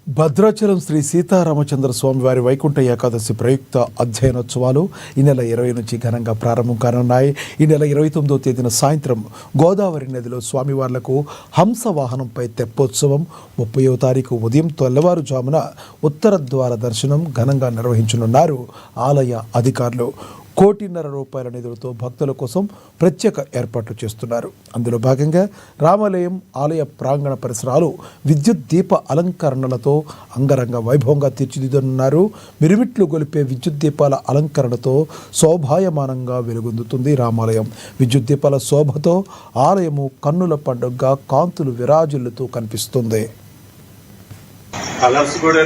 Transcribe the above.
భద్రాచలం శ్రీ సీతారామచంద్ర స్వామివారి వైకుంఠ ఏకాదశి ప్రయుక్త అధ్యయనోత్సవాలు ఈ నెల 20 నుంచి ఘనంగా ప్రారంభం కానున్నాయి. ఈ నెల 29వ తేదీన సాయంత్రం గోదావరి నదిలో స్వామివార్లకు హంస వాహనంపై తెప్పోత్సవం, 30వ తారీఖు ఉదయం తెల్లవారుజామున ఉత్తర ద్వార దర్శనం ఘనంగా నిర్వహించనున్నారు ఆలయ అధికారులు. 1,50,00,000 రూపాయల నిధులతో భక్తుల కోసం ప్రత్యేక ఏర్పాట్లు చేస్తున్నారు. అందులో భాగంగా రామాలయం ఆలయ ప్రాంగణ పరిసరాలు విద్యుత్ దీప అలంకరణలతో అంగరంగ వైభవంగా తీర్చిదిద్దనున్నారు. మిరుమిట్లు గొలిపే విద్యుత్ దీపాల అలంకరణతో శోభాయమానంగా వెలుగొందుతుంది రామాలయం. విద్యుత్ దీపాల శోభతో ఆలయము కన్నుల పండుగగా కాంతులు విరాజిల్లుతూ కనిపిస్తుంది. కలర్స్ కూడా